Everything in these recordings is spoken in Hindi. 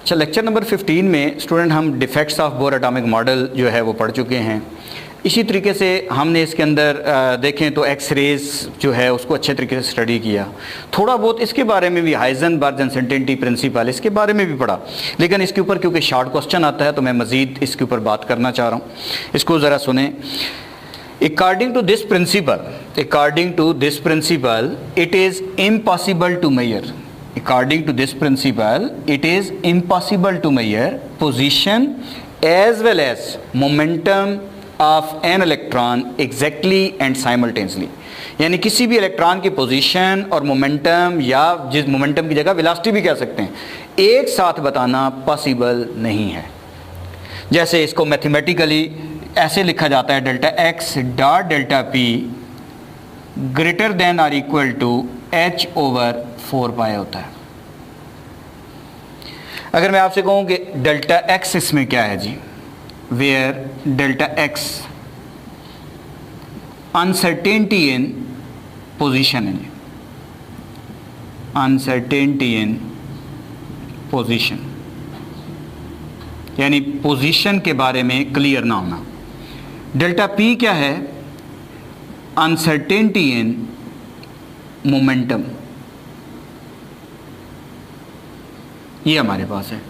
अच्छा, लेक्चर नंबर 15 में स्टूडेंट हम defects of bore atomic model जो है वो पढ़ चुके हैं। इसी तरीके से हमने इसके अंदर देखें तो एक्स रेज जो है उसको अच्छे तरीके से स्टडी किया। थोड़ा बहुत इसके बारे में भी हाइजेनबर्ग अनसर्टेनिटी प्रिंसिपल इसके बारे में भी पढ़ा, लेकिन इसके ऊपर क्योंकि शॉर्ट क्वेश्चन आता है तो मैं मज़ीद इसके ऊपर बात करना चाह रहा हूँ। इसको ज़रा सुने। According to this principle, it is impossible to measure. According to this principle, it is impossible to measure position as well as momentum of an electron exactly and simultaneously. यानी किसी भी इलेक्ट्रॉन की पोजीशन और मोमेंटम, या जिस मोमेंटम की जगह वेलोसिटी भी कह सकते हैं, एक साथ बताना पॉसिबल नहीं है। जैसे इसको मैथमेटिकली ऐसे लिखा जाता है, delta x dot delta P greater than और इक्वल टू एच ओवर 4 पाई होता है। अगर मैं आपसे कहूं कि डेल्टा एक्स इसमें क्या है जी, where delta x uncertainty in position है जी, अनसर्टेनिटी इन पोजीशन यानी पोजीशन के बारे में क्लियर ना होना। डेल्टा पी क्या है, अनसर्टेनिटी इन मोमेंटम, ये हमारे पास है।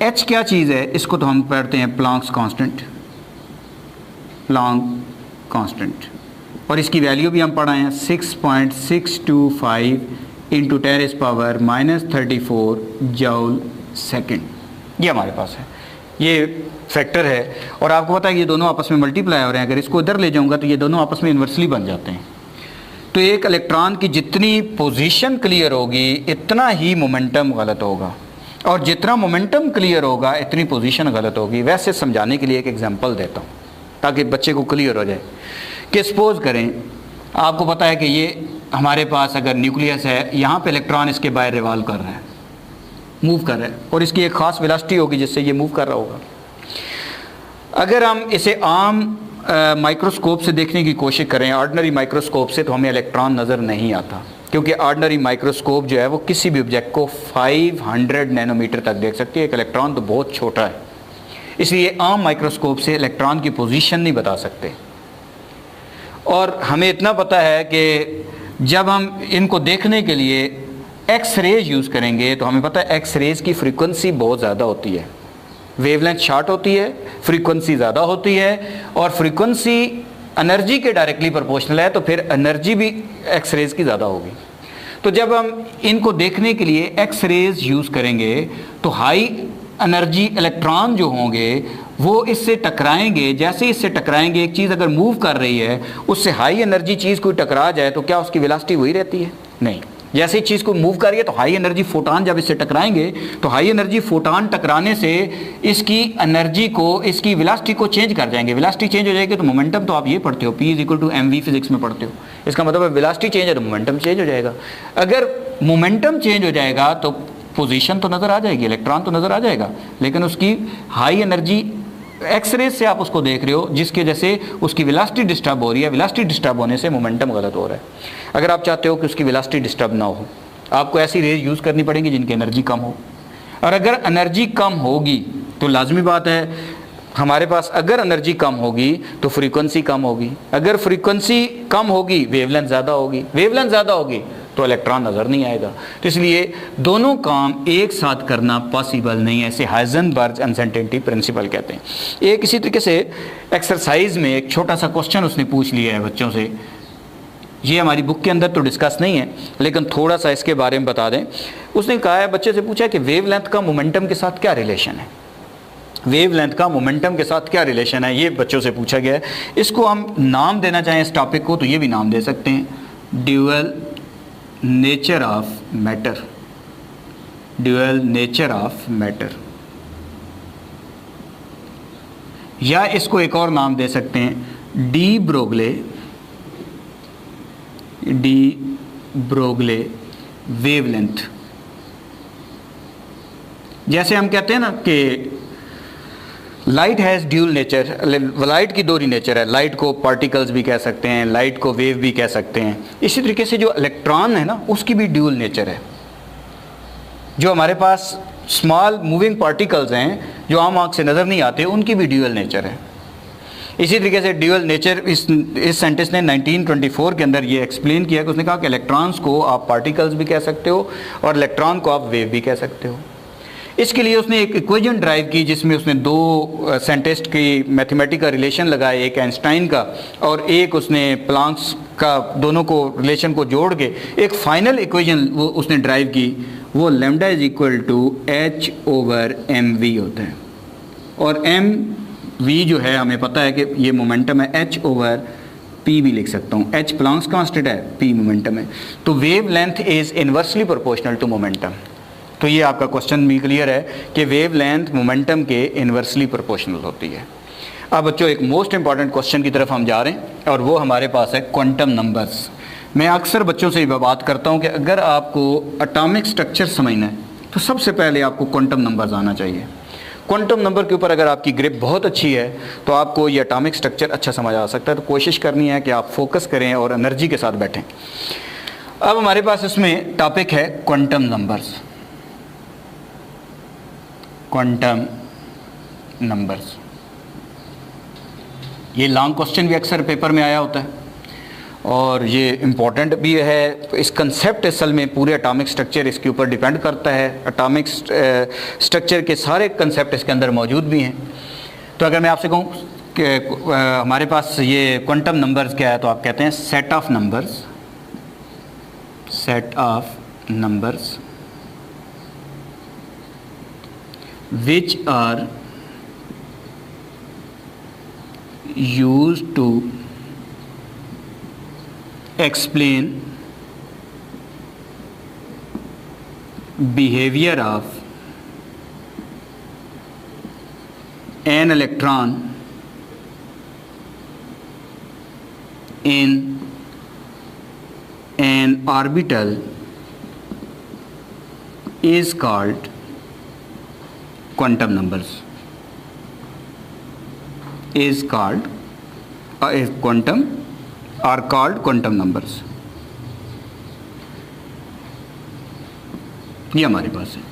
एच क्या चीज़ है, इसको तो हम पढ़ते हैं प्लैंक्स कांस्टेंट, प्लैंक कांस्टेंट, और इसकी वैल्यू भी हम पढ़ाए हैं 6.625 इंटू 10⁻⁻34 जूल सेकेंड, ये हमारे पास है, ये फैक्टर है। और आपको पता है कि ये दोनों आपस में मल्टीप्लाई हो रहे हैं। अगर इसको इधर ले जाऊंगा तो ये दोनों आपस में इन्वर्सली बन जाते हैं। तो एक इलेक्ट्रॉन की जितनी पोजीशन क्लियर होगी इतना ही मोमेंटम गलत होगा, और जितना मोमेंटम क्लियर होगा इतनी पोजीशन गलत होगी। वैसे समझाने के लिए एक एग्जांपल देता हूँ ताकि बच्चे को क्लियर हो जाए कि सपोज करें आपको पता है कि ये हमारे पास अगर न्यूक्लियस है, यहाँ पे इलेक्ट्रॉन इसके बाहर रिवॉल्व कर रहा है, मूव कर रहा है, और इसकी एक ख़ास वेलोसिटी होगी जिससे ये मूव कर रहा होगा। अगर हम इसे आम माइक्रोस्कोप से देखने की कोशिश करें, ऑर्डिनरी माइक्रोस्कोप से, तो हमें इलेक्ट्रॉन नज़र नहीं आता, क्योंकि ऑर्डिनरी माइक्रोस्कोप जो है वो किसी भी ऑब्जेक्ट को 500 नैनोमीटर तक देख सकती है। एक इलेक्ट्रॉन तो बहुत छोटा है, इसलिए आम माइक्रोस्कोप से इलेक्ट्रॉन की पोजीशन नहीं बता सकते। और हमें इतना पता है कि जब हम इनको देखने के लिए एक्स रेज यूज़ करेंगे तो हमें पता है एक्स रेज की फ्रीक्वेंसी बहुत ज़्यादा होती है, वेवलेंथ शॉर्ट होती है, फ्रीक्वेंसी ज़्यादा होती है, और फ्रीक्वेंसी एनर्जी के डायरेक्टली प्रोपोर्शनल है, तो फिर एनर्जी भी एक्स रेज की ज़्यादा होगी। तो जब हम इनको देखने के लिए एक्स रेज यूज़ करेंगे तो हाई एनर्जी इलेक्ट्रॉन जो होंगे वो इससे टकराएंगे। जैसे इससे टकराएंगे, एक चीज़ अगर मूव कर रही है उससे हाई एनर्जी चीज़ कोई टकरा जाए तो क्या उसकी वेलोसिटी वही रहती है? नहीं। जैसे चीज़ को मूव कर रही है तो हाई एनर्जी फोटान जब इससे टकराएंगे तो हाई एनर्जी फोटान टकराने से इसकी एनर्जी को, इसकी वेलोसिटी को चेंज कर जाएंगे। वेलोसिटी चेंज हो जाएगी तो मोमेंटम तो आप ये पढ़ते हो, P = mv फिजिक्स में पढ़ते हो। इसका मतलब है वेलोसिटी चेंज है तो मोमेंटम चेंज हो जाएगा। अगर मोमेंटम चेंज हो जाएगा तो पोजीशन तो नज़र आ जाएगी, इलेक्ट्रॉन तो नज़र आ जाएगा, लेकिन उसकी हाई एनर्जी एक्सरे से आप उसको देख रहे हो जिसके जैसे उसकी वेलोसिटी डिस्टर्ब हो रही है। वेलोसिटी डिस्टर्ब होने से मोमेंटम गलत हो रहा है। अगर आप चाहते हो कि उसकी वेलोसिटी डिस्टर्ब ना हो, आपको ऐसी रेज यूज़ करनी पड़ेगी जिनकी एनर्जी कम हो, और अगर एनर्जी कम होगी तो लाजमी बात है हमारे पास, अगर एनर्जी कम होगी तो फ्रीक्वेंसी कम होगी, अगर फ्रीक्वेंसी कम होगी वेवलेंथ ज़्यादा होगी, वेवलेंथ ज़्यादा होगी तो इलेक्ट्रॉन नज़र नहीं आएगा। तो इसलिए दोनों काम एक साथ करना पॉसिबल नहीं है। ऐसे हाइजेनबर्ग अनसर्टेनिटी प्रिंसिपल कहते हैं। एक इसी तरीके से एक्सरसाइज में एक छोटा सा क्वेश्चन उसने पूछ लिया है बच्चों से। ये हमारी बुक के अंदर तो डिस्कस नहीं है, लेकिन थोड़ा सा इसके बारे में बता दें। उसने कहा है, बच्चे से पूछा कि वेवलेंथ का मोमेंटम के साथ क्या रिलेशन है, वेवलेंथ का मोमेंटम के साथ क्या रिलेशन है, ये बच्चों से पूछा गया है। इसको हम नाम देना चाहें इस टॉपिक को तो ये भी नाम दे सकते हैं, dual nature of matter, dual nature of matter, या इसको एक और नाम दे सकते हैं डी ब्रोगले वेवलेंथ। जैसे हम कहते हैं ना कि light has dual nature, light की दो नेचर है, लाइट को पार्टिकल्स भी कह सकते हैं, लाइट को वेव भी कह सकते हैं। इसी तरीके से जो इलेक्ट्रॉन है ना उसकी भी ड्यूल नेचर है। जो हमारे पास स्मॉल मूविंग पार्टिकल्स हैं जो आम आँख से नज़र नहीं आते, उनकी भी ड्यूअल नेचर है। इसी तरीके से ड्यूअल नेचर इस साइंटिस्ट ने 1924 के अंदर ये एक्सप्लेन किया कि उसने कहा कि इलेक्ट्रॉन्स को आप पार्टिकल्स भी कह सकते हो और इलेक्ट्रॉन को आप वेव भी कह सकते हो। इसके लिए उसने एक इक्वेशन ड्राइव की जिसमें उसने दो साइंटिस्ट की मैथमेटिकल रिलेशन लगाए, एक आइंस्टाइन का और एक उसने प्लांक्स का, दोनों को रिलेशन को जोड़ के एक फाइनल इक्वेशन वो उसने ड्राइव की। वो lambda is equal to h over m v होता है, और एम वी जो है हमें पता है कि ये मोमेंटम है, एच ओवर पी भी लिख सकता हूँ। एच प्लांक्स कांस्टेंट है, पी मोमेंटम है, तो wavelength is inversely proportional to momentum. तो ये आपका क्वेश्चन भी क्लियर है कि वेव लेंथ मोमेंटम के इन्वर्सली प्रोपोर्शनल होती है। अब बच्चों एक मोस्ट इंपॉर्टेंट क्वेश्चन की तरफ हम जा रहे हैं और वो हमारे पास है क्वांटम नंबर्स। मैं अक्सर बच्चों से ये बात करता हूँ कि अगर आपको एटॉमिक स्ट्रक्चर समझना है तो सबसे पहले आपको क्वांटम नंबर्स आना चाहिए। क्वांटम नंबर के ऊपर अगर आपकी ग्रिप बहुत अच्छी है तो आपको ये एटॉमिक स्ट्रक्चर अच्छा समझ आ सकता है। तो कोशिश करनी है कि आप फोकस करें और एनर्जी के साथ बैठें। अब हमारे पास इसमें टॉपिक है क्वांटम नंबर्स। क्वांटम नंबर्स, ये लॉन्ग क्वेश्चन भी अक्सर पेपर में आया होता है और ये इम्पॉर्टेंट भी है। इस कंसेप्ट असल में पूरे एटॉमिक स्ट्रक्चर इसके ऊपर डिपेंड करता है। एटॉमिक स्ट्रक्चर के सारे कंसेप्ट इसके अंदर मौजूद भी हैं। तो अगर मैं आपसे कहूँ कि हमारे पास ये क्वांटम नंबर्स क्या है, तो आप कहते हैं set of numbers, set of numbers which are used to explain behavior of an electron in an orbital is called quantum numbers, is called quantum are called quantum numbers। ये हमारे पास है,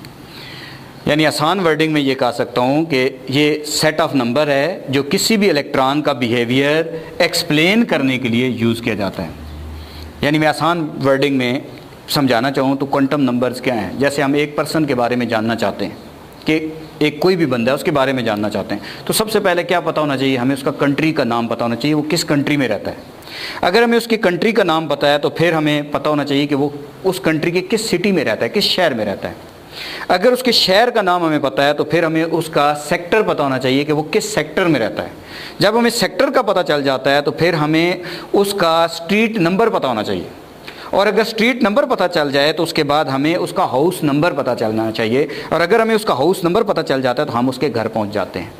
यानी आसान वर्डिंग में ये कह सकता हूँ कि ये सेट ऑफ नंबर है जो किसी भी इलेक्ट्रॉन का बिहेवियर एक्सप्लेन करने के लिए यूज़ किया जाता है। यानी मैं आसान वर्डिंग में समझाना चाहूँ तो क्वांटम नंबर्स क्या हैं। जैसे हम एक पर्सन के बारे में जानना चाहते हैं कि एक कोई भी बंदा है उसके बारे में जानना चाहते हैं, तो सबसे पहले क्या पता होना चाहिए, हमें उसका कंट्री का नाम पता होना चाहिए, वो किस कंट्री में रहता है। अगर हमें उसकी कंट्री का नाम पता है तो फिर हमें पता होना चाहिए कि वो उस कंट्री के किस सिटी में रहता है, किस शहर में रहता है। अगर उसके शहर का नाम हमें पता है तो फिर हमें उसका सेक्टर पता होना चाहिए कि वो किस सेक्टर में रहता है। जब हमें सेक्टर का पता चल जाता है तो फिर हमें उसका स्ट्रीट नंबर पता होना चाहिए, और अगर स्ट्रीट नंबर पता चल जाए तो उसके बाद हमें उसका हाउस नंबर पता चलना चाहिए, और अगर हमें उसका हाउस नंबर पता चल जाता है तो हम उसके घर पहुंच जाते हैं।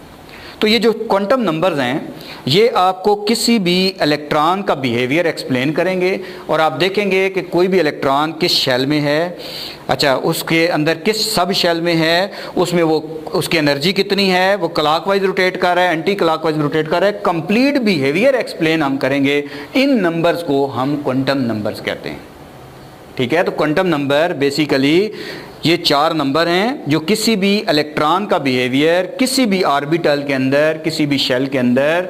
तो ये जो क्वांटम नंबर्स हैं ये आपको किसी भी इलेक्ट्रॉन का बिहेवियर एक्सप्लेन करेंगे, और आप देखेंगे कि कोई भी इलेक्ट्रॉन किस शेल में है, अच्छा उसके अंदर किस सब शेल में है, उसमें वो उसकी एनर्जी कितनी है, वो क्लॉकवाइज रोटेट कर रहा है, एंटी क्लॉकवाइज रोटेट कर रहा है, कंप्लीट बिहेवियर एक्सप्लेन हम करेंगे। इन नंबर्स को हम क्वांटम नंबर्स कहते हैं। ठीक है, तो क्वांटम नंबर बेसिकली ये 4 नंबर हैं जो किसी भी इलेक्ट्रॉन का बिहेवियर किसी भी ऑर्बिटल के अंदर, किसी भी शेल के अंदर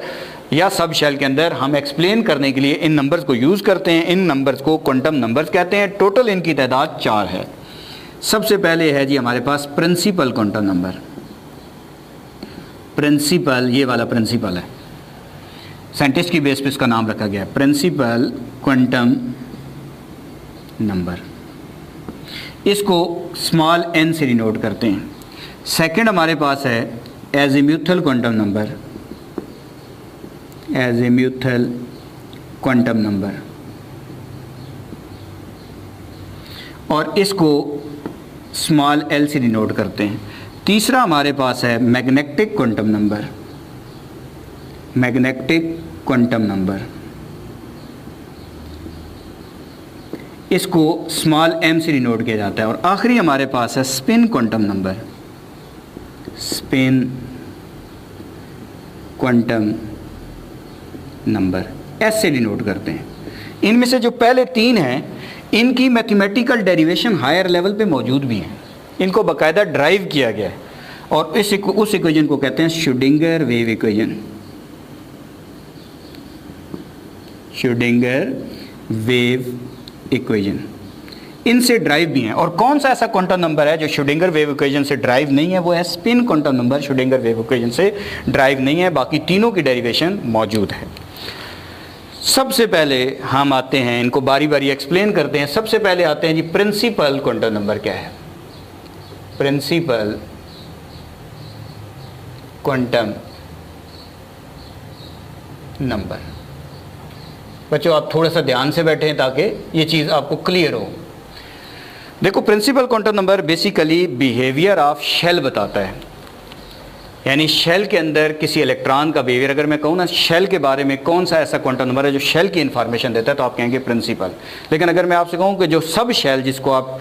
या सब शेल के अंदर हम एक्सप्लेन करने के लिए इन नंबर्स को यूज़ करते हैं। इन नंबर्स को क्वांटम नंबर्स कहते हैं। टोटल इनकी तादाद 4 है। सबसे पहले है जी हमारे पास प्रिंसिपल क्वांटम नंबर। प्रिंसिपल, ये वाला प्रिंसिपल है, साइंटिस्ट की बेस पे इसका नाम रखा गया है, प्रिंसिपल क्वांटम नंबर। इसको स्मॉल n से डिनोट करते हैं। सेकंड हमारे पास है azimuthal quantum number, azimuthal quantum number, और इसको स्मॉल l से डिनोट करते हैं। तीसरा हमारे पास है magnetic quantum number, magnetic quantum number, इसको स्मॉल m से डिनोट किया जाता है। और आखिरी हमारे पास है spin quantum number, spin quantum number s से डिनोट करते हैं। इनमें से जो पहले 3 हैं इनकी मैथमेटिकल डेरिवेशन हायर लेवल पे मौजूद भी हैं। इनको बाकायदा ड्राइव किया गया है और उस इक्वेशन को कहते हैं Schrodinger wave equation, Schrodinger wave equation. इनसे ड्राइव भी हैं। और कौन सा ऐसा क्वांटम नंबर है जो श्रोडिंगर वेव इक्वेशन से ड्राइव नहीं है? वो है spin quantum number, Schrodinger wave equation से ड्राइव नहीं है, बाकी तीनों की डेरिवेशन मौजूद है। सबसे पहले हम आते हैं, इनको बारी बारी एक्सप्लेन करते हैं। सबसे पहले आते हैं जी प्रिंसिपल क्वांटम नंबर क्या है? Principal quantum number. बच्चों आप थोड़ा सा ध्यान से बैठें ताकि ये चीज़ आपको क्लियर हो। देखो principal quantum number basically behaviour of shell बताता है, यानी शेल के अंदर किसी इलेक्ट्रॉन का बिहेवियर। अगर मैं कहूँ ना शेल के बारे में कौन सा ऐसा क्वांटम नंबर है जो शेल की इन्फॉर्मेशन देता है, तो आप कहेंगे प्रिंसिपल। लेकिन अगर मैं आपसे कहूँ कि जो सब शेल, जिसको आप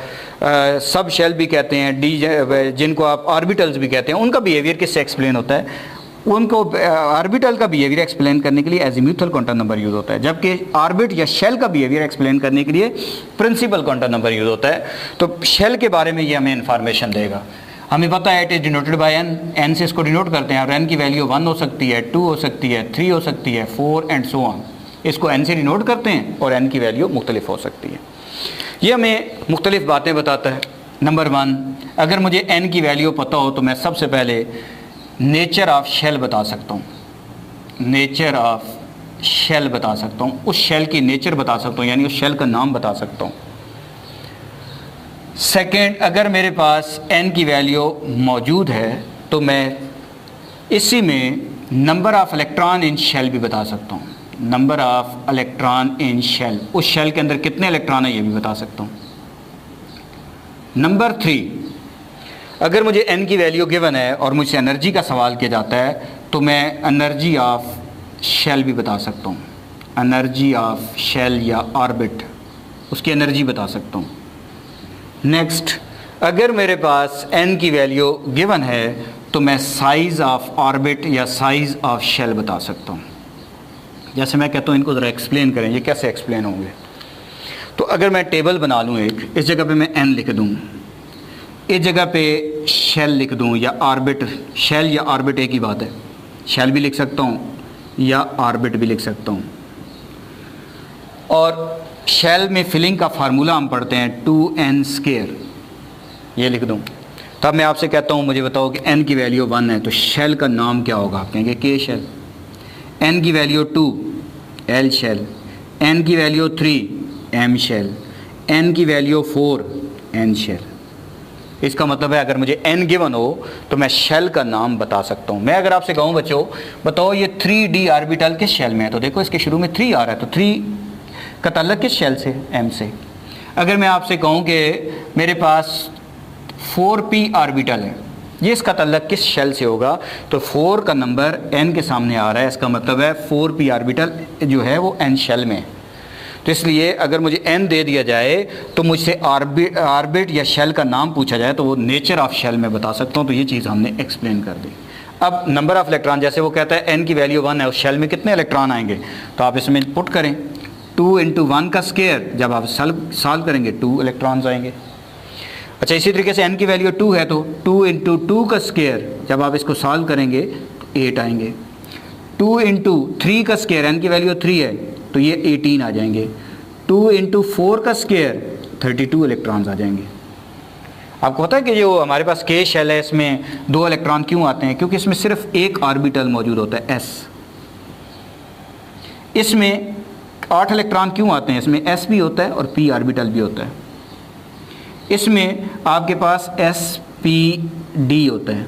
सब शेल भी कहते हैं, जिनको आप ऑर्बिटल्स भी कहते हैं, उनका बिहेवियर किससे एक्सप्लेन होता है? उनको ऑर्बिटल का बिहेवियर एक्सप्लेन करने के लिए एजीम्यूथल क्वांटम नंबर यूज़ होता है, जबकि ऑर्बिट या शेल का बिहेवियर एक्सप्लेन करने के लिए प्रिंसिपल क्वांटम नंबर यूज़ होता है। तो शेल के बारे में ये हमें इन्फॉर्मेशन देगा। हमें पता है it is denoted by N, N से इसको डिनोट करते हैं और एन की वैल्यू 1 हो सकती है, 2 हो सकती है, 3 हो सकती है, 4 एंड सो ऑन। इसको एन से डिनोट करते हैं और एन की वैल्यू मुख्तलिफ हो सकती है। ये हमें मुख्तलिफ बातें बताता है। नंबर 1, अगर मुझे एन की वैल्यू पता हो तो मैं सबसे पहले नेचर ऑफ शेल बता सकता हूँ, नेचर ऑफ शेल बता सकता हूँ, उस शेल की नेचर बता सकता हूँ, यानी उस शेल का नाम बता सकता हूँ। सेकेंड, अगर मेरे पास एन की वैल्यू मौजूद है तो मैं इसी में number of electron in shell भी बता सकता हूँ, number of electron in shell, उस शेल के अंदर कितने इलेक्ट्रॉन है ये भी बता सकता हूँ। नंबर 3, अगर मुझे एन की वैल्यू गिवन है और मुझसे एनर्जी का सवाल किया जाता है तो मैं एनर्जी ऑफ शेल भी बता सकता हूँ, एनर्जी ऑफ शेल या ऑर्बिट, उसकी एनर्जी बता सकता हूँ। नेक्स्ट, अगर मेरे पास एन की वैल्यू गिवन है तो मैं साइज़ ऑफ ऑर्बिट या साइज़ ऑफ शेल बता सकता हूँ। जैसे मैं कहता हूँ इनको ज़रा एक्सप्लेन करें, ये कैसे एक्सप्लेन होंगे? तो अगर मैं टेबल बना लूँ एक, इस जगह पे मैं एन लिख दूँ, इस जगह पे शेल लिख दूँ या ऑर्बिट, शेल या ऑर्बिट एक ही बात है, शेल भी लिख सकता हूँ या ऑर्बिट भी लिख सकता हूँ। और शेल में फिलिंग का फार्मूला हम पढ़ते हैं 2n², ये लिख दूँ। तब मैं आपसे कहता हूँ मुझे बताओ कि n की वैल्यू 1 है तो शेल का नाम क्या होगा? आप कहेंगे K शेल। n की वैल्यू 2, L शेल। n की वैल्यू 3, M शेल। n की वैल्यू 4, N शेल। इसका मतलब है अगर मुझे n गिवन हो तो मैं शेल का नाम बता सकता हूँ। मैं अगर आपसे कहूँ बच्चों बताओ ये 3d ऑर्बिटल किस शेल में है, तो देखो इसके शुरू में 3 आ रहा है, तो 3 का ताल्लुक किस शेल से? m से। अगर मैं आपसे कहूँ कि मेरे पास 4p ऑर्बिटल है, ये इसका ताल्लुक किस शेल से होगा? तो 4 का नंबर n के सामने आ रहा है, इसका मतलब है 4p ऑर्बिटल जो है वो n शेल में है। तो इसलिए अगर मुझे n दे दिया जाए तो मुझसे ऑर्बिट या शेल का नाम पूछा जाए तो वो नेचर ऑफ शेल में बता सकता हूँ। तो ये चीज़ हमने एक्सप्लेन कर दी। अब नंबर ऑफ इलेक्ट्रॉन, जैसे वो कहता है n की वैल्यू 1 है, उस शेल में कितने इलेक्ट्रॉन आएंगे? तो आप इसमें पुट करें 2 × 1 का स्क्वायर, जब आप सॉल्व करेंगे 2 इलेक्ट्रॉन्स आएंगे। अच्छा, इसी तरीके से n की वैल्यू 2 है तो 2 × 2 का स्क्वायर, जब आप इसको सॉल्व करेंगे तो 8 आएंगे। 2 × 3 का स्क्वायर, n की वैल्यू 3 है तो ये 18 आ जाएंगे। 2 × 4 का स्क्वायर 32 इलेक्ट्रॉन्स आ जाएंगे। आपको पता है कि जो हमारे पास K शेल है इसमें 2 इलेक्ट्रॉन क्यों आते हैं? क्योंकि इसमें सिर्फ एक ऑर्बिटल मौजूद होता है S। इसमें 8 इलेक्ट्रॉन क्यों आते हैं? इसमें S भी होता है और P ऑर्बिटल भी होता है। इसमें आपके पास sp_d होता है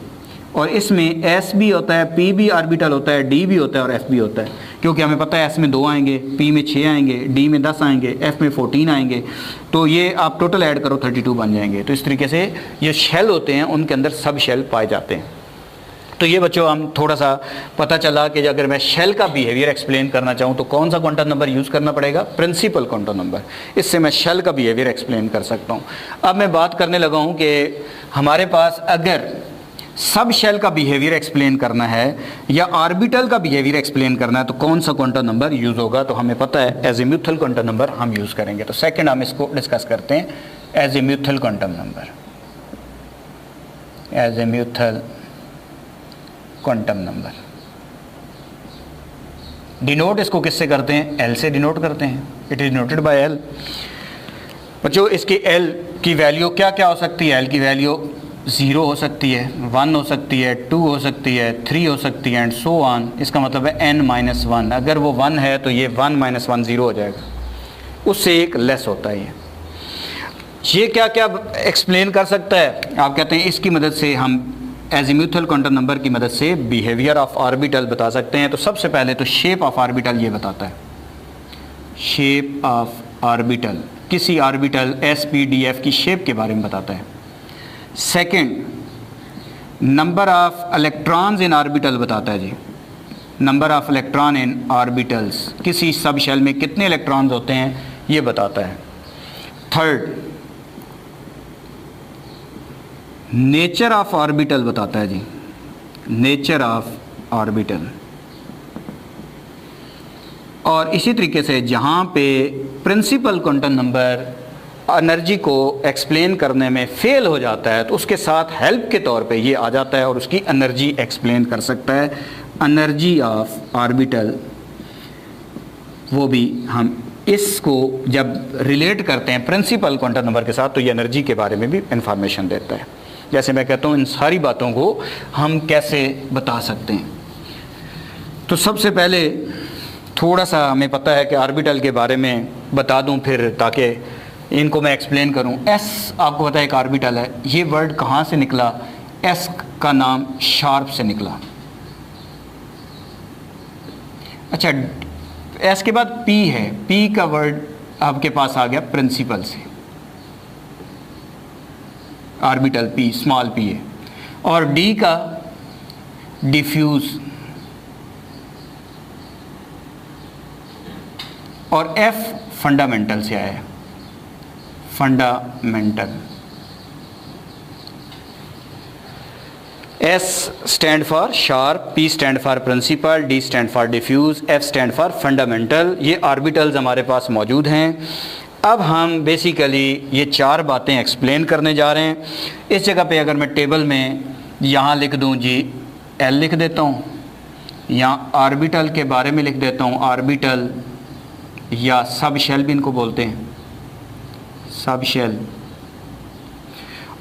और इसमें S भी होता है, P भी ऑर्बिटल होता है, D भी होता है और F भी होता है। क्योंकि हमें पता है S में 2 आएंगे, P में 6 आएंगे, D में 10 आएंगे, F में 14 आएंगे, तो ये आप टोटल ऐड करो 32 बन जाएंगे। तो इस तरीके से ये शेल होते हैं, उनके अंदर सब शेल पाए जाते हैं। तो ये बच्चों हम थोड़ा सा पता चला कि अगर मैं शेल का बिहेवियर एक्सप्लेन करना चाहूँ तो कौन सा क्वांटम नंबर यूज़ करना पड़ेगा? Principal quantum number. इससे मैं शेल का बिहेवियर एक्सप्लेन कर सकता हूँ। अब मैं बात करने लगा हूँ कि हमारे पास अगर सब शेल का बिहेवियर एक्सप्लेन करना है या ऑर्बिटल का बिहेवियर एक्सप्लेन करना है तो कौन सा क्वांटम नंबर यूज़ होगा? तो हमें पता है एजीम्यूथल क्वांटम नंबर हम यूज़ करेंगे। तो सेकंड हम इसको डिस्कस करते हैं, azimuthal quantum number. Azimuthal quantum number. Denote इसको किससे करते हैं? एल से डिनोट करते हैं। It is denoted by l. बच्चों इसकी एल की वैल्यू क्या क्या हो सकती है? एल की वैल्यू 0 हो सकती है, 1 हो सकती है, 2 हो सकती है, 3 हो सकती है एंड सो ऑन। इसका मतलब है n-1। अगर वो 1 है तो ये 1 - 1 0 हो जाएगा, उससे एक लेस होता है। ये क्या क्या एक्सप्लेन कर सकता है? आप कहते हैं इसकी मदद से हम एजीम्यूथल क्वांटम नंबर की मदद से बिहेवियर ऑफ ऑर्बिटल बता सकते हैं। तो सबसे पहले तो शेप ऑफ ऑर्बिटल ये बताता है। शेप ऑफ ऑर्बिटल किसी ऑर्बिटल sp-df की शेप के बारे में बताता है। Second, number of electrons in orbital बताता है जी। Number of electron in orbitals, किसी सब शेल में कितने इलेक्ट्रॉन्स होते हैं ये बताता है। थर्ड, नेचर ऑफ ऑर्बिटल बताता है जी। Nature of orbital. और इसी तरीके से जहाँ पे प्रिंसिपल क्वांटम नंबर एनर्जी को एक्सप्लेन करने में फेल हो जाता है तो उसके साथ हेल्प के तौर पे ये आ जाता है और उसकी एनर्जी एक्सप्लेन कर सकता है। एनर्जी ऑफ ऑर्बिटल, वो भी हम इसको जब रिलेट करते हैं प्रिंसिपल क्वांटम नंबर के साथ तो ये एनर्जी के बारे में भी इंफॉर्मेशन देता है। जैसे मैं कहता हूँ इन सारी बातों को हम कैसे बता सकते हैं। तो सबसे पहले थोड़ा सा हमें पता है कि ऑर्बिटल के बारे में बता दूं फिर, ताकि इनको मैं एक्सप्लेन करूं। एस आपको पता है एक ऑर्बिटल है। ये वर्ड कहाँ से निकला? एस का नाम शार्प से निकला। अच्छा, एस के बाद पी है। पी का वर्ड आपके पास आ गया प्रिंसिपल से। ऑर्बिटल पी, स्मॉल पी है। और डी का डिफ्यूज, और एफ फंडामेंटल से आया है। Fundamental. S stand for sharp, P stand for principal, D stand for diffuse, F stand for fundamental. ये ऑर्बिटल्स हमारे पास मौजूद हैं। अब हम बेसिकली ये 4 बातें एक्सप्लेन करने जा रहे हैं। इस जगह पे अगर मैं टेबल में यहाँ लिख दूँ जी, एल लिख देता हूँ, यहाँ ऑर्बिटल के बारे में लिख देता हूँ। ऑर्बिटल या सब शेल भी इनको बोलते हैं, सब शेल।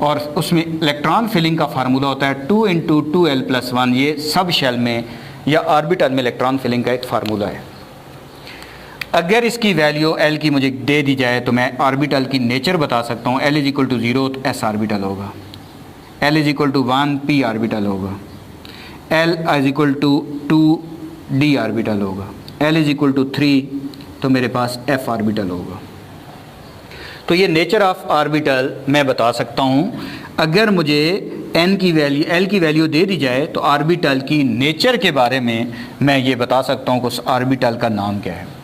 और उसमें इलेक्ट्रॉन फिलिंग का फार्मूला होता है 2 × 2l+1। ये सब शेल में या ऑर्बिटल में इलेक्ट्रॉन फिलिंग का एक फार्मूला है। अगर इसकी वैल्यू एल की मुझे दे दी जाए तो मैं ऑर्बिटल की नेचर बता सकता हूँ। एल = 0 तो एस ऑर्बिटल होगा, एल = 1 पी ऑर्बिटल होगा, एल = 2 डी ऑर्बिटल होगा, एल = 3 तो मेरे पास एफ ऑर्बिटल होगा। तो ये नेचर ऑफ ऑर्बिटल मैं बता सकता हूँ। अगर मुझे एन की वैल्यू, एल की वैल्यू दे दी जाए तो ऑर्बिटल की नेचर के बारे में मैं ये बता सकता हूँ कि उस ऑर्बिटल का नाम क्या है।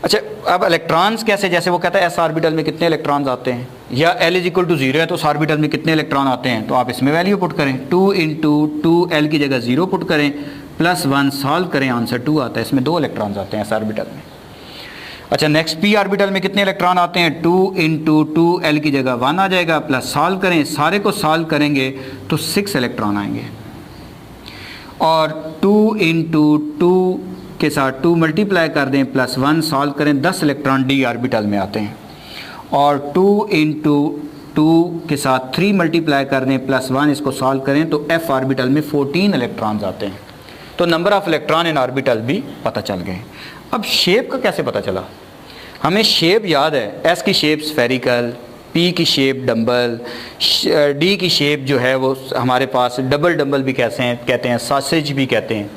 अच्छा, अब इलेक्ट्रॉन्स कैसे? जैसे वो कहता है एस ऑर्बिटल में कितने इलेक्ट्रॉन्स आते हैं, या एल = 0 है तो उस ऑर्बिटल में कितने इलेक्ट्रॉन आते हैं, तो आप इसमें वैल्यू पुट करें। 2 × 2l की जगह 0 पुट करें, +1 सॉल्व करें, आंसर 2 आता है। इसमें 2 इलेक्ट्रॉन्स आते हैं एस ऑर्बिटल में। अच्छा, नेक्स्ट पी ऑर्बिटल में कितने इलेक्ट्रॉन आते हैं? 2 × 2l की जगह 1 आ जाएगा, प्लस सॉल्व करें, सारे को सॉल्व करेंगे तो 6 इलेक्ट्रॉन आएंगे। और 2 × 2 के साथ 2 मल्टीप्लाई कर दें, +1 सॉल्व करें, 10 इलेक्ट्रॉन डी ऑर्बिटल में आते हैं। और 2 × 2 के साथ 3 मल्टीप्लाई कर दें, +1 इसको सॉल्व करें तो एफ ऑर्बिटल में 14 इलेक्ट्रॉन्स आते हैं। तो number of electron in orbital भी पता चल गए। अब शेप का कैसे पता चला? हमें शेप याद है, एस की शेप स्फेरिकल, पी की शेप डम्बल, डी की शेप जो है वो हमारे पास डबल भी कहते हैं, सॉसेज भी कहते हैं,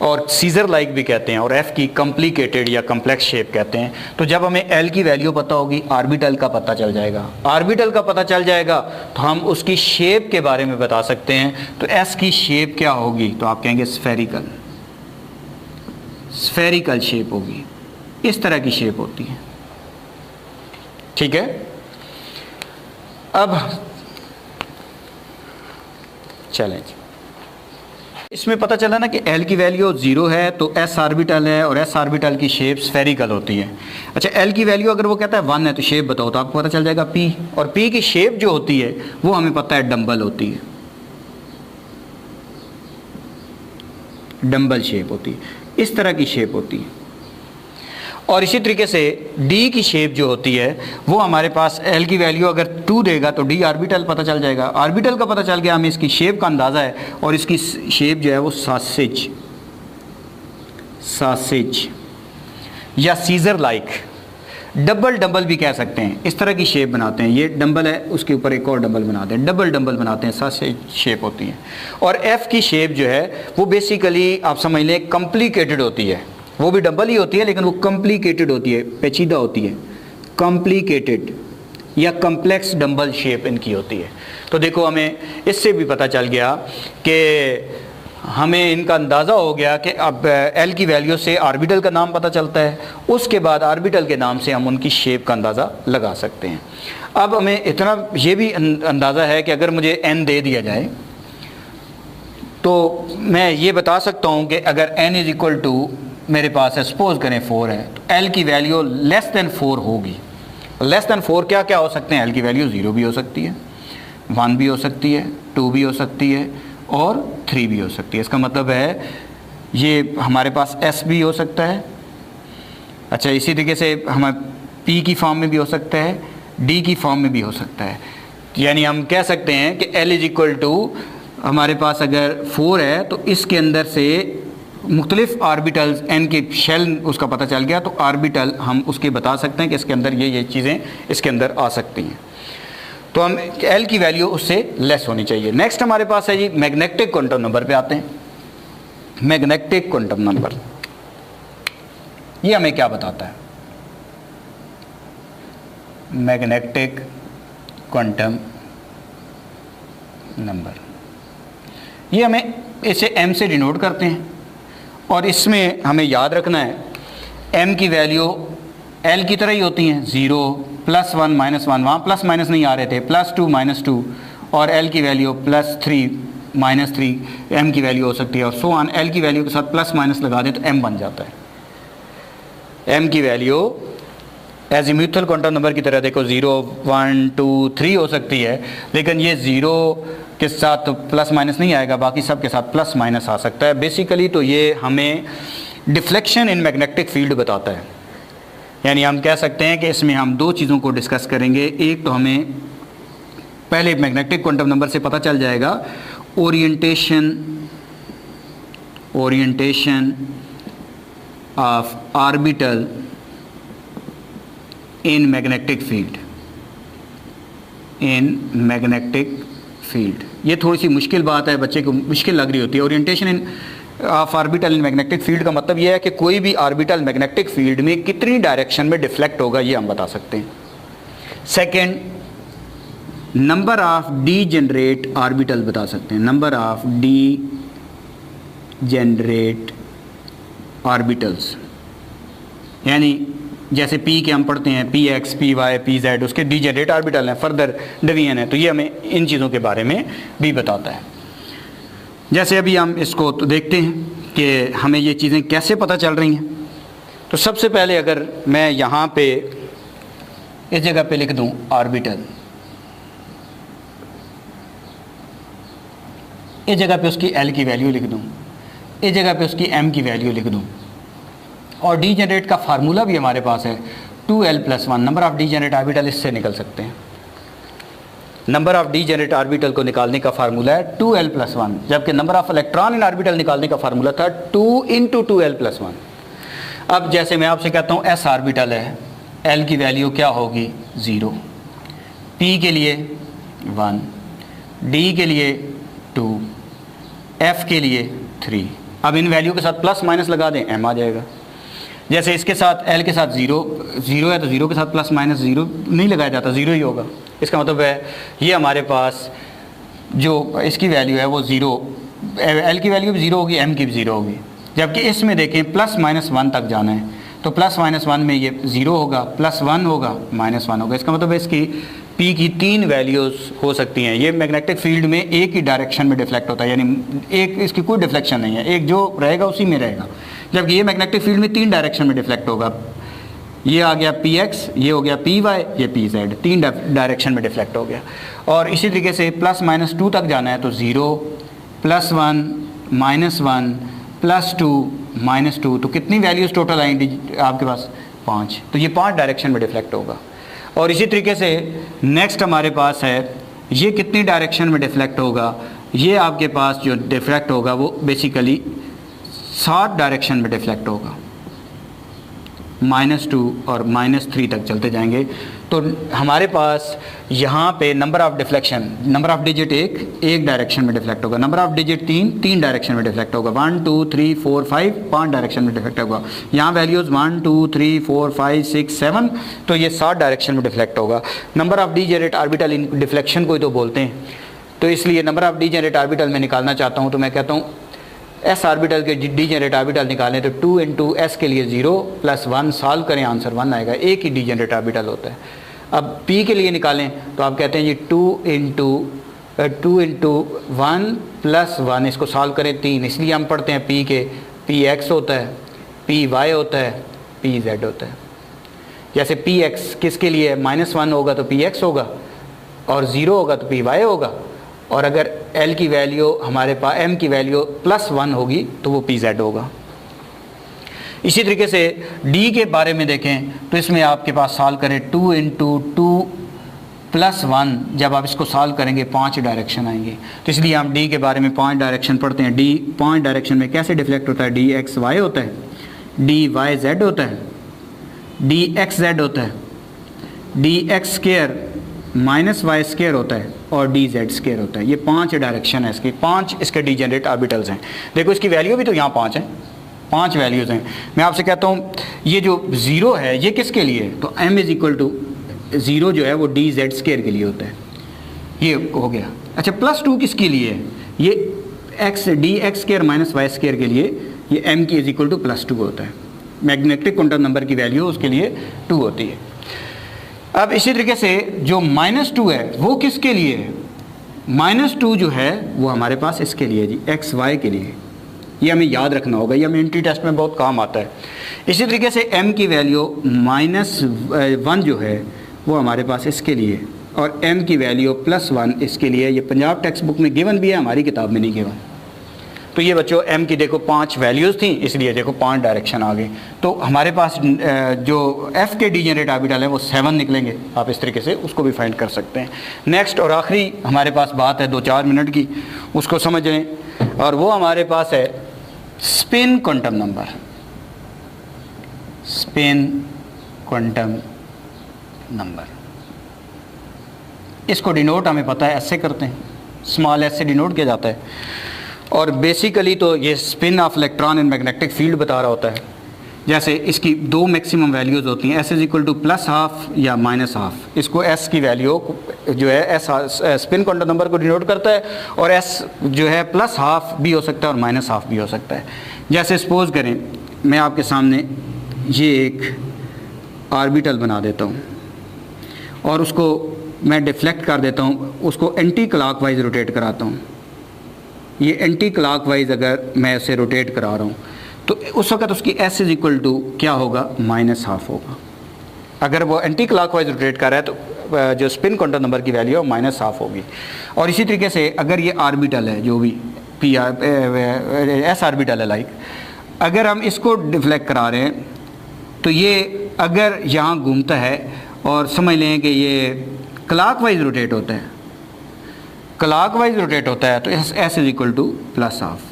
और सीजर लाइक भी कहते हैं, और एफ की कॉम्प्लिकेटेड या कम्प्लेक्स शेप कहते हैं। तो जब हमें एल की वैल्यू पता होगी, ऑर्बिटल का पता चल जाएगा। ऑर्बिटल का पता चल जाएगा तो हम उसकी शेप के बारे में बता सकते हैं। तो एस की शेप क्या होगी? तो आप कहेंगे स्फेरिकल, स्फेरिकल शेप होगी। इस तरह की शेप होती है। ठीक है, अब चलें। इसमें पता चला ना कि L की वैल्यू 0 है तो S ऑर्बिटल है और S ऑर्बिटल की शेप स्फेरिकल होती है। अच्छा, L की वैल्यू अगर वो कहता है 1 है तो शेप बताओ, तो आपको पता चल जाएगा P, और P की शेप जो होती है वो हमें पता है डम्बल होती है, डम्बल शेप होती है, इस तरह की शेप होती है। और इसी तरीके से D की शेप जो होती है वो हमारे पास L की वैल्यू अगर 2 देगा तो D ऑर्बिटल पता चल जाएगा। ऑर्बिटल का पता चल गया, हमें इसकी शेप का अंदाज़ा है, और इसकी शेप जो है वो सासेज या सीजर लाइक, डबल डंबल भी कह सकते हैं, इस तरह की शेप बनाते हैं। ये डंबल है, उसके ऊपर एक और डंबल बनाते हैं, डबल डंबल बनाते हैं, सासेज शेप होती है। और F की शेप जो है वो बेसिकली आप समझ लें कॉम्प्लिकेटेड होती है, वो भी डबल ही होती है लेकिन वो कॉम्प्लिकेटेड होती है, पेचीदा होती है, कॉम्प्लिकेटेड या कम्प्लेक्स डंबल शेप इनकी होती है। तो देखो हमें इससे भी पता चल गया कि हमें इनका अंदाज़ा हो गया कि अब L की वैल्यू से ऑर्बिटल का नाम पता चलता है, उसके बाद ऑर्बिटल के नाम से हम उनकी शेप का अंदाज़ा लगा सकते हैं। अब हमें इतना ये भी अंदाज़ा है कि अगर मुझे n दे दिया जाए तो मैं ये बता सकता हूँ कि अगर n इज़ इक्वल टू मेरे पास है, सपोज करें 4 है, तो L की वैल्यू लेस देन 4 होगी। लेस देन 4 क्या क्या हो सकते हैं? L की वैल्यू 0 भी हो सकती है, 1 भी हो सकती है, 2 भी हो सकती है और 3 भी हो सकती है। इसका मतलब है ये हमारे पास S भी हो सकता है। अच्छा, इसी तरीके से हमें P की फॉर्म में भी हो सकता है, D की फॉर्म में भी हो सकता है। यानी हम कह सकते हैं कि L इज इक्वल टू हमारे पास अगर 4 है तो इसके अंदर से मुख्तलिफ ऑर्बिटल्स n के शेल उसका पता चल गया, तो ऑर्बिटल हम उसके बता सकते हैं कि इसके अंदर ये चीज़ें इसके अंदर आ सकती हैं। तो हम L की वैल्यू उससे लेस होनी चाहिए। नेक्स्ट हमारे पास है जी मैग्नेटिक क्वांटम नंबर पे आते हैं। मैग्नेटिक क्वांटम नंबर ये हमें क्या बताता है? मैग्नेटिक क्वांटम नंबर ये हमें इसे m से डिनोट करते हैं, और इसमें हमें याद रखना है m की वैल्यू L की तरह ही होती हैं, 0 +1 -1, वहाँ प्लस माइनस नहीं आ रहे थे, +2 -2, और L की वैल्यू +3 -3 m की वैल्यू हो सकती है, और सो ऑन। L की वैल्यू के साथ प्लस माइनस लगा दें तो m बन जाता है। m की वैल्यू एजीम्यूथल क्वांटम नंबर की तरह देखो 0 1 2 3 हो सकती है, लेकिन ये 0 के साथ तो प्लस माइनस नहीं आएगा, बाकी सब के साथ प्लस माइनस आ सकता है। बेसिकली तो ये हमें डिफ्लेक्शन इन मैग्नेटिक फील्ड बताता है। यानी हम कह सकते हैं कि इसमें हम दो चीज़ों को डिस्कस करेंगे। एक तो हमें पहले मैग्नेटिक क्वांटम नंबर से पता चल जाएगा orientation of orbital in magnetic field. ये थोड़ी सी मुश्किल बात है, बच्चे को मुश्किल लग रही होती है। Orientation in of orbital in magnetic field का मतलब ये है कि कोई भी ऑर्बिटल मैग्नेटिक फील्ड में कितनी डायरेक्शन में डिफ्लेक्ट होगा, ये हम बता सकते हैं। Second, number of degenerate orbital बता सकते हैं, नंबर ऑफ डीजेनरेट ऑर्बिटल्स। यानी जैसे P के हम पढ़ते हैं PX, PY, PZ, उसके डीजेनरेट ऑर्बिटल हैं, फर्दर डिवीजन है, तो ये हमें इन चीज़ों के बारे में भी बताता है। जैसे अभी हम इसको तो देखते हैं कि हमें ये चीज़ें कैसे पता चल रही हैं। तो सबसे पहले अगर मैं यहाँ पे इस जगह पे लिख दूँ ऑर्बिटल, इस जगह पे उसकी L की वैल्यू लिख दूँ, इस जगह पे उसकी M की वैल्यू लिख दूँ, और डीजेनरेट का फार्मूला भी हमारे पास है 2l+1। Number of degenerate orbital इससे निकल सकते हैं। नंबर ऑफ डीजेनरेट ऑर्बिटल को निकालने का फार्मूला है 2l+1, जबकि number of electron in orbital निकालने का फार्मूला था 2 × 2l+1। अब जैसे मैं आपसे कहता हूँ s ऑर्बिटल है, l की वैल्यू क्या होगी? 0, p के लिए 1, d के लिए 2, f के लिए 3। अब इन वैल्यू के साथ प्लस माइनस लगा दें, m आ जाएगा। जैसे इसके साथ L के साथ 0 है तो 0 के साथ प्लस माइनस 0 नहीं लगाया जाता, 0 ही होगा। इसका मतलब है ये हमारे पास जो इसकी वैल्यू है वो 0, L की वैल्यू भी 0 होगी, M की भी 0 होगी। जबकि इसमें देखें +-1 तक जाना है, तो प्लस माइनस वन में ये 0 होगा, प्लस 1 होगा, माइनस 1 होगा। इसका मतलब है इसकी P की 3 वैल्यूज़ हो सकती हैं। ये मैग्नेटिक फील्ड में एक ही डायरेक्शन में डिफ्लेक्ट होता है, यानी एक इसकी कोई डिफ्लेक्शन नहीं है, एक जो रहेगा उसी में रहेगा। जबकि ये मैग्नेटिक फील्ड में 3 डायरेक्शन में डिफ्लेक्ट होगा। ये आ गया Px, ये हो गया Py, ये Pz, 3 डायरेक्शन में डिफ्लेक्ट हो गया। और इसी तरीके से प्लस माइनस 2 तक जाना है तो 0, प्लस 1, माइनस 1, प्लस 2, माइनस 2, तो कितनी वैल्यूज़ टोटल आएंगी आपके पास? 5। तो ये 5 डायरेक्शन में डिफ्लेक्ट होगा। और इसी तरीके से नेक्स्ट हमारे पास है, ये कितनी डायरेक्शन में डिफ्लेक्ट होगा? ये आपके पास जो डिफ्लेक्ट होगा वो बेसिकली 7 डायरेक्शन में डिफ्लेक्ट होगा, -2 और -3 तक चलते जाएंगे। तो हमारे पास यहाँ पे number of deflection, number of digit एक डायरेक्शन में डिफ्लेक्ट होगा, नंबर ऑफ़ डिजिट 3 डायरेक्शन में डिफ्लेक्ट होगा, 1 2 3 4 5 डायरेक्शन में डिफ्लेक्ट होगा। यहाँ वैल्यूज़ 1 2 3 4 5 6 7, तो ये 7 डायरेक्शन में डिफ्लेक्ट होगा। Number of degenerate orbital in deflection को ही तो बोलते हैं। तो इसलिए नंबर ऑफ़ डीजेनरेट ऑर्बिटल में निकालना चाहता हूँ तो मैं कहता हूँ एस ऑर्बिटल के डीजेनरेट ऑर्बिटल निकालें तो 2 इंटू एस के लिए 0 प्लस 1 सॉल्व करें, आंसर 1 आएगा। एक ही डीजेनरेट ऑर्बिटल होता है। अब पी के लिए निकालें तो आप कहते हैं जी 2 इंटू 1 प्लस 1, इसको सॉल्व करें 3, इसलिए हम पढ़ते हैं पी के पी एक्स होता है, पी वाई होता है, पी जेड होता है। जैसे पी एक्स किसके लिए? -1 होगा तो पी एक्स होगा, और 0 होगा तो पी वाई होगा, और अगर L की वैल्यू हमारे पास M की वैल्यू +1 होगी तो वो PZ होगा। इसी तरीके से D के बारे में देखें तो इसमें आपके पास सॉल्व करें 2 इंटू 2 प्लस 1, जब आप इसको सॉल्व करेंगे 5 डायरेक्शन आएंगे। तो इसलिए हम D के बारे में 5 डायरेक्शन पढ़ते हैं। D 5 डायरेक्शन में कैसे डिफ्लेक्ट होता है? DXY होता है, DYZ होता है, DXZ होता है, DX² -y² होता है, और DZ² होता है। ये 5 डायरेक्शन है इसकी, 5 इसके डीजेनरेट ऑर्बिटल्स हैं। देखो इसकी वैल्यू भी तो यहाँ 5 है, 5 वैल्यूज़ हैं। मैं आपसे कहता हूँ ये जो 0 है ये किसके लिए है? तो m = 0 जो है वो DZ² के लिए होता है। ये हो गया। अच्छा, +2 किसके लिए है? ये DX² -y² के लिए, ये m की +2 होता है। मैग्नेटिक क्वांटम नंबर की वैल्यू उसके लिए 2 होती है। अब इसी तरीके से जो -2 है वो किसके लिए है? -2 जो है वो हमारे पास इसके लिए जी, XY के लिए। ये हमें याद रखना होगा, ये हमें एंट्री टेस्ट में बहुत काम आता है। इसी तरीके से m की वैल्यू -1 जो है वो हमारे पास इसके लिए, और m की वैल्यू +1 इसके लिए। ये पंजाब टेक्स्ट बुक में गिवन भी है, हमारी किताब में नहीं गिवन। तो ये बच्चों m की देखो 5 वैल्यूज़ थी, इसलिए देखो 5 डायरेक्शन आ गए। तो हमारे पास जो f के डीजेनरेट ऑर्बिटल है वो 7 निकलेंगे। आप इस तरीके से उसको भी फाइंड कर सकते हैं। नेक्स्ट और आखिरी हमारे पास बात है 2-4 मिनट की, उसको समझ लें, और वो हमारे पास है spin quantum number. Spin quantum number, इसको डिनोट हमें पता है ऐसे करते हैं, स्मॉल एस से डिनोट किया जाता है। और बेसिकली तो ये spin off electron in magnetic field बता रहा होता है। जैसे इसकी 2 मैक्सिमम वैल्यूज़ होती हैं, S = +½ या -½ इसको S की वैल्यू जो है S स्पिन क्वांटम नंबर को डिनोट करता है, और S जो है +½ भी हो सकता है और -½ भी हो सकता है। जैसे सपोज़ करें मैं आपके सामने ये एक ऑर्बिटल बना देता हूँ और उसको मैं डिफ्लेक्ट कर देता हूँ, उसको एंटी क्लॉकवाइज रोटेट कराता हूँ। ये एंटी क्लॉकवाइज अगर मैं इसे रोटेट करा रहा हूँ तो उस वक्त उसकी S = क्या होगा? -½ होगा। अगर वो एंटी क्लॉकवाइज रोटेट कर रहा है तो जो स्पिन क्वांटम नंबर की वैल्यू है -½ होगी। और इसी तरीके से अगर ये ऑर्बिटल है, जो भी S ऑर्बिटल है लाइक, अगर हम इसको डिफ्लेक्ट करा रहे हैं तो ये अगर यहाँ घूमता है और समझ लें कि ये क्लॉकवाइज रोटेट होता है, क्लॉकवाइज रोटेट होता है तो S = +½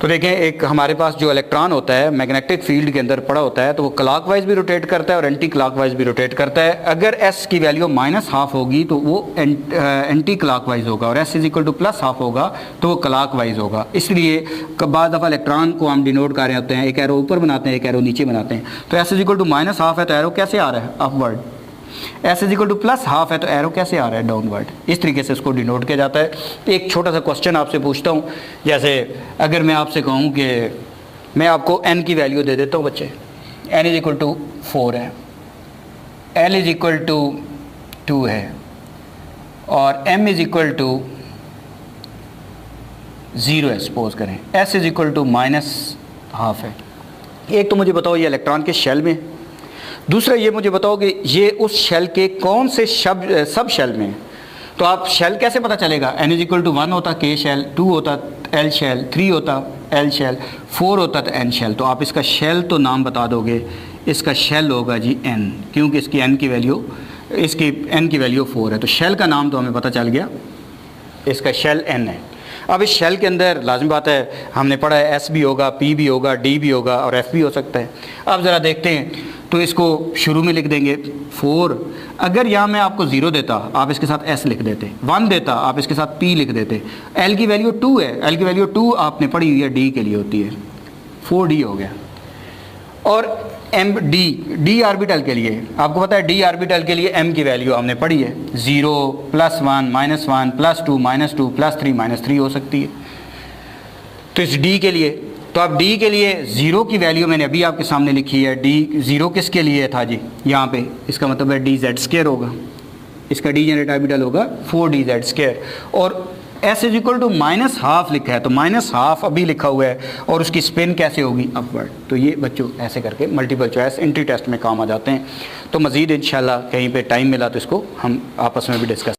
तो देखें एक हमारे पास जो इलेक्ट्रॉन होता है मैग्नेटिक फील्ड के अंदर पड़ा होता है तो वो क्लॉकवाइज भी रोटेट करता है और एंटी क्लॉकवाइज भी रोटेट करता है। अगर S की वैल्यू -½ होगी तो वो एंटी क्लॉकवाइज होगा, और S = +½ होगा तो वो क्लॉकवाइज होगा। इसलिए बाद दफ़ा इलेक्ट्रॉन को हम डिनोट कर रहे होते हैं, एक एरो ऊपर बनाते हैं, एक एरो नीचे बनाते हैं। तो S = -½ है तो एरो कैसे आ रहा है? अपवर्ड। S = +½ है तो एरो कैसे आ रहा है? डाउनवर्ड। इस तरीके से इसको डिनोट किया जाता है। एक छोटा सा क्वेश्चन आपसे पूछता हूँ, जैसे अगर मैं आपसे कहूँ कि मैं आपको n की वैल्यू दे देता हूँ बच्चे। n इज इक्वल टू 4 है, l इज इक्वल टू 2 है और m इज इक्वल टू 0 है सपोज करें, s इज इक्वल टू -½ है। एक तो मुझे बताओ ये इलेक्ट्रॉन के शेल में, दूसरा ये मुझे बताओ कि ये उस शेल के कौन से सब शेल में है। तो आप शेल कैसे पता चलेगा, n इज इक्वल टू 1 होता k शेल, 2 होता l शेल, 3 होता l शेल, 4 होता तो n शेल। तो आप इसका शेल तो नाम बता दोगे, इसका शेल होगा जी n, क्योंकि इसकी n की वैल्यू 4 है। तो शेल का नाम तो हमें पता चल गया, इसका शेल n है। अब इस शेल के अंदर लाजमी बात है, हमने पढ़ा है s भी होगा, p भी होगा, d भी होगा और f भी हो सकता है। अब ज़रा देखते हैं, तो इसको शुरू में लिख देंगे 4। अगर यहाँ मैं आपको 0 देता, आप इसके साथ s लिख देते, 1 देता, आप इसके साथ p लिख देते। l की वैल्यू 2 है, l की वैल्यू 2 आपने पढ़ी हुई है, d के लिए होती है, 4d हो गया। और d ऑर्बिटल के लिए आपको पता है, d ऑर्बिटल के लिए m की वैल्यू हमने पढ़ी है, 0 +1 -1 +2 -2 +3 -3 हो सकती है। तो इस d के लिए, तो अब d के लिए 0 की वैल्यू मैंने अभी आपके सामने लिखी है। d 0 किसके लिए था जी, यहाँ पे, इसका मतलब है dz² होगा, इसका डीजेनरेट ऑर्बिटल होगा 4dz²। और s इज इक्वल टू -½ लिखा है, तो -½ अभी लिखा हुआ है, और उसकी स्पिन कैसे होगी, अपवर्ड। तो ये बच्चों ऐसे करके मल्टीपल चॉइस एंट्री टेस्ट में काम आ जाते हैं। तो मज़ीद इंशाल्लाह कहीं पे टाइम मिला तो इसको हम आपस में भी डिस्कस